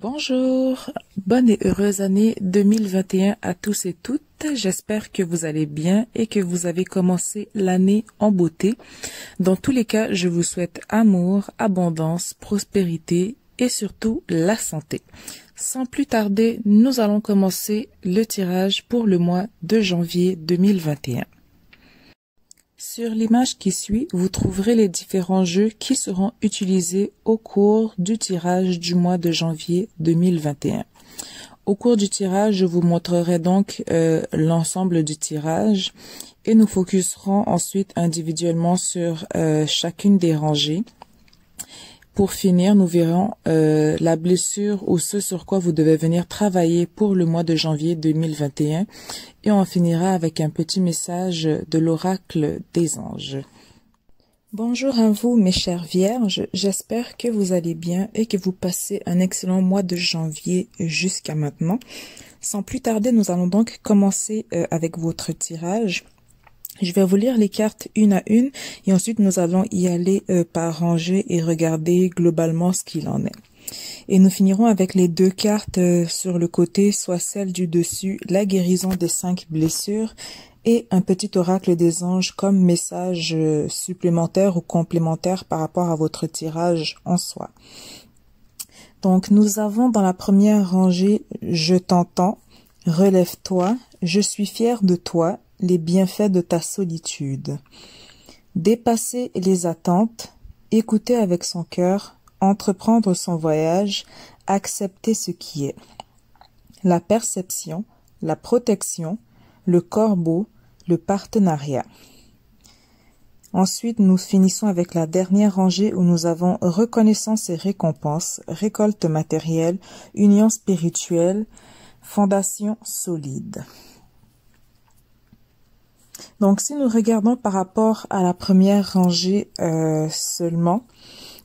Bonjour, bonne et heureuse année 2021 à tous et toutes. J'espère que vous allez bien et que vous avez commencé l'année en beauté. Dans tous les cas, je vous souhaite amour, abondance, prospérité et surtout la santé. Sans plus tarder, nous allons commencer le tirage pour le mois de janvier 2021. Sur l'image qui suit, vous trouverez les différents jeux qui seront utilisés au cours du tirage du mois de janvier 2021. Au cours du tirage, je vous montrerai donc l'ensemble du tirage et nous focuserons ensuite individuellement sur chacune des rangées. Pour finir, nous verrons la blessure ou ce sur quoi vous devez venir travailler pour le mois de janvier 2021 et on finira avec un petit message de l'oracle des anges. Bonjour à vous mes chères vierges, j'espère que vous allez bien et que vous passez un excellent mois de janvier jusqu'à maintenant. Sans plus tarder, nous allons donc commencer avec votre tirage. Je vais vous lire les cartes une à une et ensuite nous allons y aller par rangée et regarder globalement ce qu'il en est. Et nous finirons avec les deux cartes sur le côté, soit celle du dessus, la guérison des 5 blessures et un petit oracle des anges comme message supplémentaire ou complémentaire par rapport à votre tirage en soi. Donc nous avons dans la première rangée « Je t'entends »,« Relève-toi »,« Je suis fier de toi », les bienfaits de ta solitude. Dépasser les attentes, écouter avec son cœur, entreprendre son voyage, accepter ce qui est. La perception, la protection, le corbeau, le partenariat. Ensuite, nous finissons avec la dernière rangée où nous avons reconnaissance et récompense, récolte matérielle, union spirituelle, fondation solide. Donc, si nous regardons par rapport à la première rangée seulement,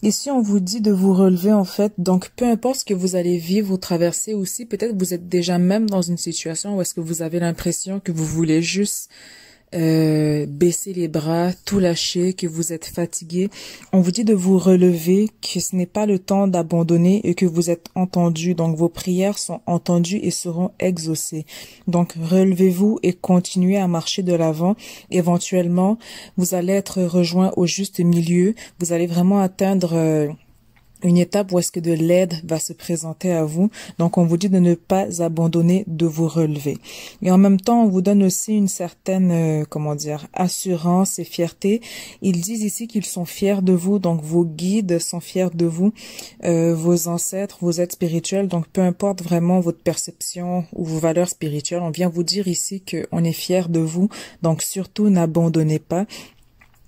ici, on vous dit de vous relever en fait. Donc, peu importe ce que vous allez vivre ou traverser aussi, peut-être vous êtes déjà même dans une situation où est-ce que vous avez l'impression que vous voulez juste baisser les bras, tout lâcher, que vous êtes fatigué. On vous dit de vous relever, que ce n'est pas le temps d'abandonner et que vous êtes entendu. Donc vos prières sont entendues et seront exaucées. Donc relevez-vous et continuez à marcher de l'avant. Éventuellement, vous allez être rejoint au juste milieu. Vous allez vraiment atteindre une étape où est-ce que de l'aide va se présenter à vous. Donc, on vous dit de ne pas abandonner, de vous relever. Et en même temps, on vous donne aussi une certaine, assurance et fierté. Ils disent ici qu'ils sont fiers de vous. Donc, vos guides sont fiers de vous, vos ancêtres, vos êtres spirituels. Donc, peu importe vraiment votre perception ou vos valeurs spirituelles, on vient vous dire ici qu'on est fiers de vous. Donc, surtout, n'abandonnez pas.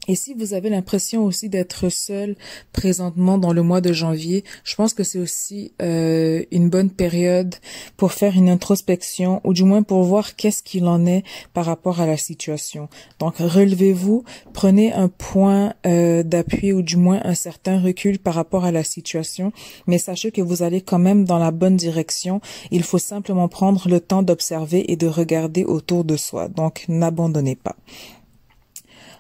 Et si vous avez l'impression aussi d'être seul présentement dans le mois de janvier, je pense que c'est aussi une bonne période pour faire une introspection ou du moins pour voir qu'est-ce qu'il en est par rapport à la situation. Donc relevez-vous, prenez un point d'appui ou du moins un certain recul par rapport à la situation, mais sachez que vous allez quand même dans la bonne direction. Il faut simplement prendre le temps d'observer et de regarder autour de soi. Donc n'abandonnez pas.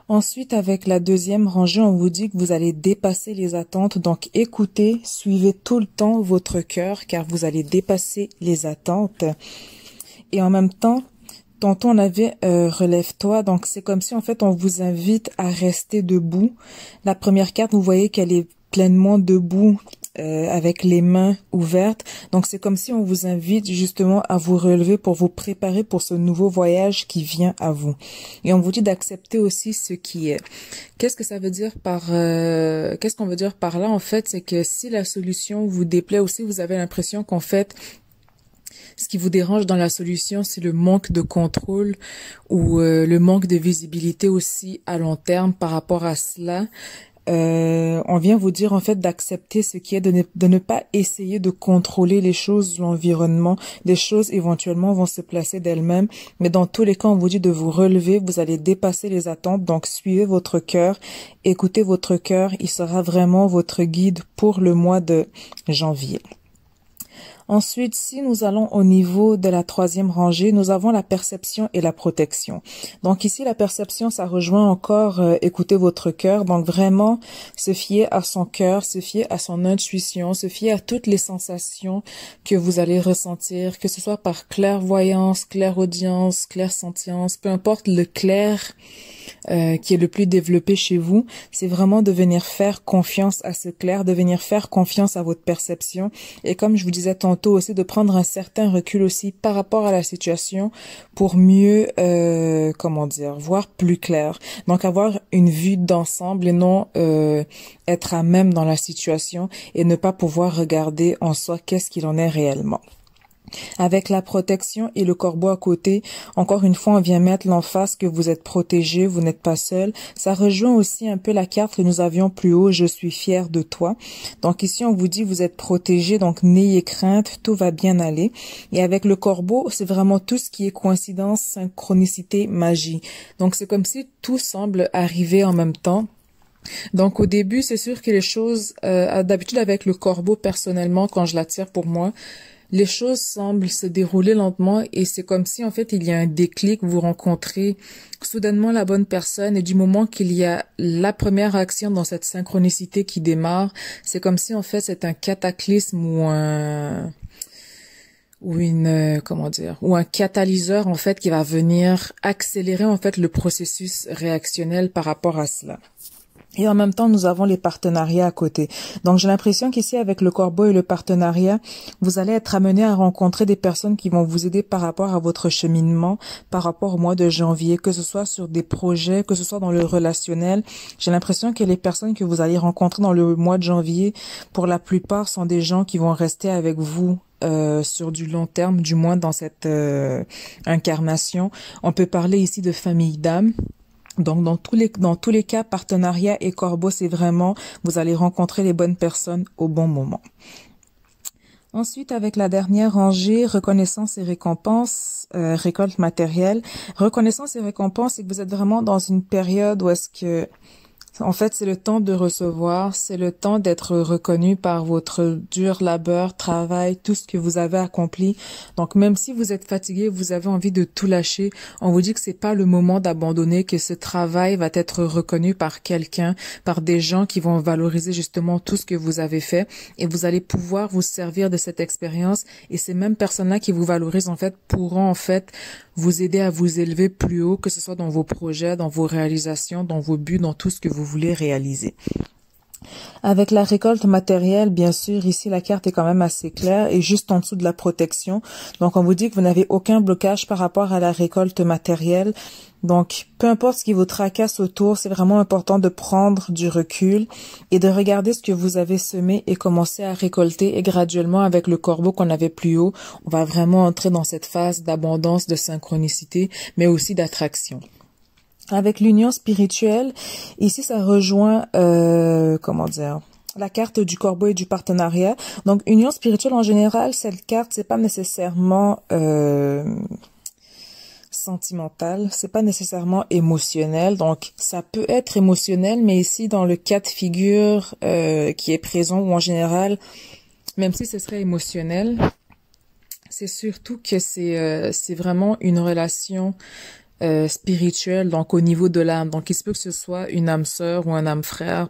Ensuite, avec la deuxième rangée, on vous dit que vous allez dépasser les attentes. Donc, écoutez, suivez tout le temps votre cœur car vous allez dépasser les attentes. Et en même temps, tantôt on avait relève-toi. Donc, c'est comme si en fait on vous invite à rester debout. La première carte, vous voyez qu'elle est pleinement debout. Avec les mains ouvertes. Donc, c'est comme si on vous invite justement à vous relever pour vous préparer pour ce nouveau voyage qui vient à vous. Et on vous dit d'accepter aussi ce qui est. Qu'est-ce que ça veut dire qu'est-ce qu'on veut dire par là, en fait? C'est que si la solution vous déplaît aussi, vous avez l'impression qu'en fait, ce qui vous dérange dans la solution, c'est le manque de contrôle ou le manque de visibilité aussi à long terme par rapport à cela. On vient vous dire en fait d'accepter ce qui est, de ne pas essayer de contrôler les choses, l'environnement. Les choses éventuellement vont se placer d'elles-mêmes, mais dans tous les cas, on vous dit de vous relever, vous allez dépasser les attentes, donc suivez votre cœur, écoutez votre cœur, il sera vraiment votre guide pour le mois de janvier. Ensuite, si nous allons au niveau de la troisième rangée, nous avons la perception et la protection. Donc ici, la perception, ça rejoint encore écouter votre cœur. Donc vraiment, se fier à son cœur, se fier à son intuition, se fier à toutes les sensations que vous allez ressentir, que ce soit par clairvoyance, clairaudience, clairsentience, peu importe le clair qui est le plus développé chez vous, c'est vraiment de venir faire confiance à ce clair, de venir faire confiance à votre perception et comme je vous disais tantôt aussi, de prendre un certain recul aussi par rapport à la situation pour mieux, voir plus clair. Donc avoir une vue d'ensemble et non être à même dans la situation et ne pas pouvoir regarder en soi qu'est-ce qu'il en est réellement. Avec la protection et le corbeau à côté, encore une fois, on vient mettre l'emphase que vous êtes protégé, vous n'êtes pas seul. Ça rejoint aussi un peu la carte que nous avions plus haut, je suis fier de toi. Donc ici, on vous dit vous êtes protégé, donc n'ayez crainte, tout va bien aller. Et avec le corbeau, c'est vraiment tout ce qui est coïncidence, synchronicité, magie. Donc c'est comme si tout semble arriver en même temps. Donc au début, c'est sûr que les choses, d'habitude avec le corbeau, personnellement, quand je l'attire pour moi, les choses semblent se dérouler lentement et c'est comme si en fait il y a un déclic, vous rencontrez soudainement la bonne personne et du moment qu'il y a la première action dans cette synchronicité qui démarre, c'est comme si en fait c'est un cataclysme ou un catalyseur en fait qui va venir accélérer en fait le processus réactionnel par rapport à cela. Et en même temps, nous avons les partenariats à côté. Donc, j'ai l'impression qu'ici, avec le corbeau et le partenariat, vous allez être amené à rencontrer des personnes qui vont vous aider par rapport à votre cheminement, par rapport au mois de janvier, que ce soit sur des projets, que ce soit dans le relationnel. J'ai l'impression que les personnes que vous allez rencontrer dans le mois de janvier, pour la plupart, sont des gens qui vont rester avec vous sur du long terme, du moins dans cette incarnation. On peut parler ici de famille d'âme. Donc, dans tous les cas, partenariat et corbeau, c'est vraiment, vous allez rencontrer les bonnes personnes au bon moment. Ensuite, avec la dernière rangée, reconnaissance et récompense, récolte matérielle. Reconnaissance et récompense, c'est que vous êtes vraiment dans une période où est-ce que, en fait, c'est le temps de recevoir, c'est le temps d'être reconnu par votre dur labeur, travail, tout ce que vous avez accompli. Donc, même si vous êtes fatigué, vous avez envie de tout lâcher, on vous dit que c'est pas le moment d'abandonner, que ce travail va être reconnu par quelqu'un, par des gens qui vont valoriser justement tout ce que vous avez fait et vous allez pouvoir vous servir de cette expérience et ces mêmes personnes-là qui vous valorisent, en fait, pourront, en fait, vous aider à vous élever plus haut, que ce soit dans vos projets, dans vos réalisations, dans vos buts, dans tout ce que vous voulez réaliser. Avec la récolte matérielle, bien sûr, ici la carte est quand même assez claire et juste en dessous de la protection. Donc on vous dit que vous n'avez aucun blocage par rapport à la récolte matérielle. Donc peu importe ce qui vous tracasse autour, c'est vraiment important de prendre du recul et de regarder ce que vous avez semé et commencer à récolter. Et graduellement, avec le corbeau qu'on avait plus haut, on va vraiment entrer dans cette phase d'abondance, de synchronicité, mais aussi d'attraction. Avec l'union spirituelle, ici ça rejoint, la carte du corbeau et du partenariat. Donc, union spirituelle en général, cette carte, c'est pas nécessairement sentimental, c'est pas nécessairement émotionnel. Donc, ça peut être émotionnel, mais ici, dans le cas de figure qui est présent ou en général, même si ce serait émotionnel, c'est surtout que c'est vraiment une relation spirituelle, donc au niveau de l'âme. Donc, il se peut que ce soit une âme sœur ou un âme frère,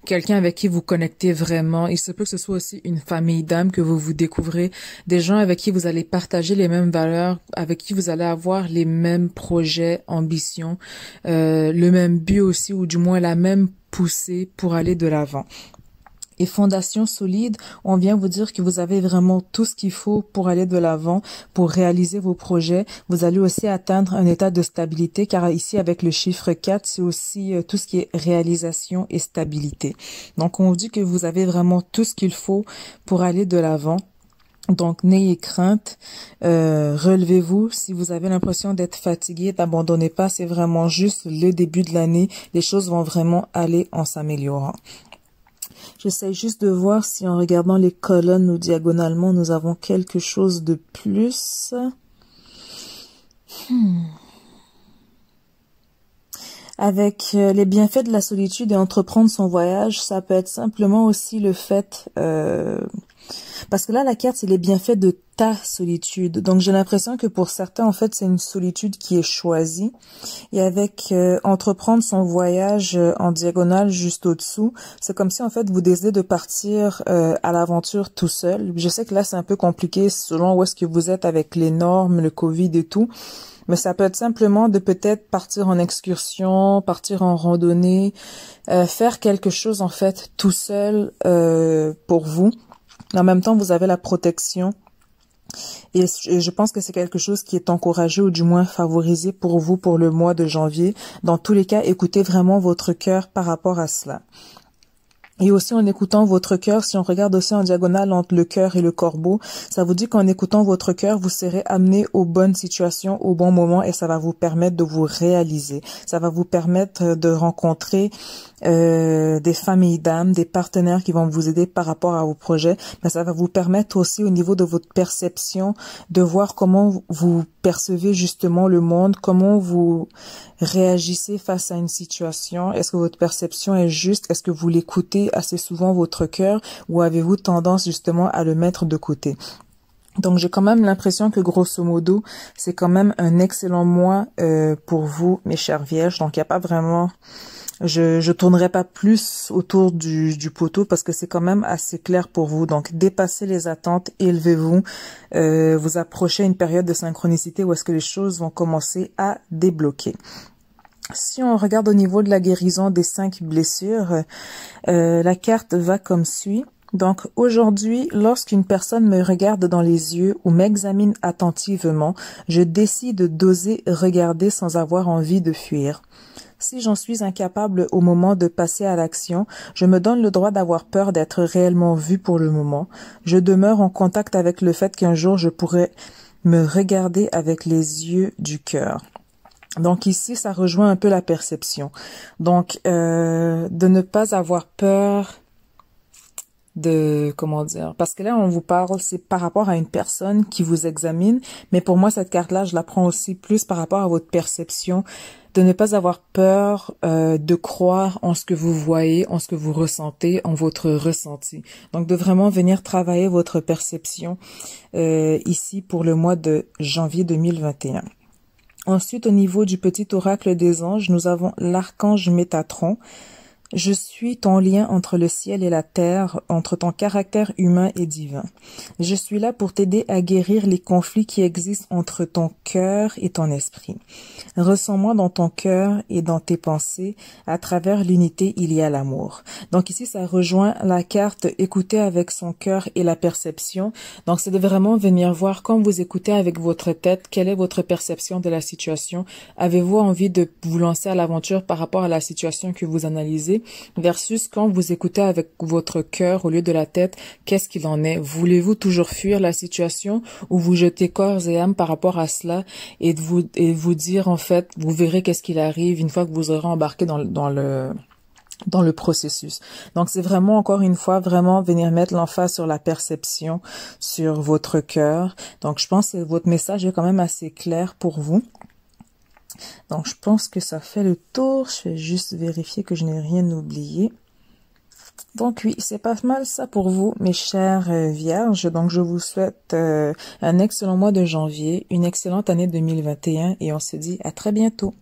quelqu'un avec qui vous connectez vraiment. Il se peut que ce soit aussi une famille d'âmes que vous vous découvrez, des gens avec qui vous allez partager les mêmes valeurs, avec qui vous allez avoir les mêmes projets, ambitions, le même but aussi, ou du moins la même poussée pour aller de l'avant. Et fondation solide, on vient vous dire que vous avez vraiment tout ce qu'il faut pour aller de l'avant, pour réaliser vos projets. Vous allez aussi atteindre un état de stabilité, car ici, avec le chiffre 4, c'est aussi tout ce qui est réalisation et stabilité. Donc, on vous dit que vous avez vraiment tout ce qu'il faut pour aller de l'avant. Donc, n'ayez crainte, relevez-vous. Si vous avez l'impression d'être fatigué, n'abandonnez pas. C'est vraiment juste le début de l'année. Les choses vont vraiment aller en s'améliorant. J'essaie juste de voir si en regardant les colonnes ou diagonalement, nous avons quelque chose de plus. Avec les bienfaits de la solitude et entreprendre son voyage, ça peut être simplement aussi le fait Parce que là, la carte, c'est les bienfaits de ta solitude. Donc, j'ai l'impression que pour certains, en fait, c'est une solitude qui est choisie. Et avec entreprendre son voyage en diagonale juste au-dessous, c'est comme si, en fait, vous décidez de partir à l'aventure tout seul. Je sais que là, c'est un peu compliqué selon où est-ce que vous êtes avec les normes, le Covid et tout. Mais ça peut être simplement de peut-être partir en excursion, partir en randonnée, faire quelque chose, en fait, tout seul pour vous. En même temps, vous avez la protection et je pense que c'est quelque chose qui est encouragé ou du moins favorisé pour vous pour le mois de janvier. Dans tous les cas, écoutez vraiment votre cœur par rapport à cela. Et aussi en écoutant votre cœur, si on regarde aussi en diagonale entre le cœur et le corbeau, ça vous dit qu'en écoutant votre cœur, vous serez amené aux bonnes situations, au bon moment et ça va vous permettre de vous réaliser. Ça va vous permettre de rencontrer des familles d'âmes, des partenaires qui vont vous aider par rapport à vos projets, mais ça va vous permettre aussi au niveau de votre perception de voir comment vous percevez justement le monde, comment vous réagissez face à une situation. Est-ce que votre perception est juste? Est-ce que vous l'écoutez assez souvent votre cœur ou avez-vous tendance justement à le mettre de côté? Donc, j'ai quand même l'impression que grosso modo, c'est quand même un excellent mois pour vous, mes chères vierges. Donc, il n'y a pas vraiment... Je tournerai pas plus autour du poteau parce que c'est quand même assez clair pour vous. Donc, dépassez les attentes, élevez-vous, vous approchez une période de synchronicité où est-ce que les choses vont commencer à débloquer. Si on regarde au niveau de la guérison des 5 blessures, la carte va comme suit. Donc, aujourd'hui, lorsqu'une personne me regarde dans les yeux ou m'examine attentivement, je décide d'oser regarder sans avoir envie de fuir. Si j'en suis incapable au moment de passer à l'action, je me donne le droit d'avoir peur d'être réellement vue pour le moment. Je demeure en contact avec le fait qu'un jour je pourrais me regarder avec les yeux du cœur. Donc ici, ça rejoint un peu la perception. Donc, de ne pas avoir peur de, comment dire, parce que là, on vous parle, c'est par rapport à une personne qui vous examine, mais pour moi, cette carte-là, je la prends aussi plus par rapport à votre perception, de ne pas avoir peur de croire en ce que vous voyez, en ce que vous ressentez, en votre ressenti. Donc, de vraiment venir travailler votre perception ici pour le mois de janvier 2021. Ensuite, au niveau du petit oracle des anges, nous avons l'archange Métatron. Je suis ton lien entre le ciel et la terre, entre ton caractère humain et divin. Je suis là pour t'aider à guérir les conflits qui existent entre ton cœur et ton esprit. Ressens-moi dans ton cœur et dans tes pensées. À travers l'unité, il y a l'amour. Donc ici, ça rejoint la carte écouter avec son cœur et la perception. Donc c'est de vraiment venir voir quand vous écoutez avec votre tête, quelle est votre perception de la situation. Avez-vous envie de vous lancer à l'aventure par rapport à la situation que vous analysez? Versus quand vous écoutez avec votre cœur au lieu de la tête, qu'est-ce qu'il en est? Voulez-vous toujours fuir la situation ou vous jeter corps et âme par rapport à cela et vous dire en fait, vous verrez qu'est-ce qu'il arrive une fois que vous aurez embarqué dans le processus. Donc, c'est vraiment, encore une fois, vraiment venir mettre l'emphase sur la perception, sur votre cœur. Donc, je pense que votre message est quand même assez clair pour vous. Donc, je pense que ça fait le tour. Je vais juste vérifier que je n'ai rien oublié. Donc, oui, c'est pas mal ça pour vous, mes chères vierges. Donc, je vous souhaite un excellent mois de janvier, une excellente année 2021 et on se dit à très bientôt.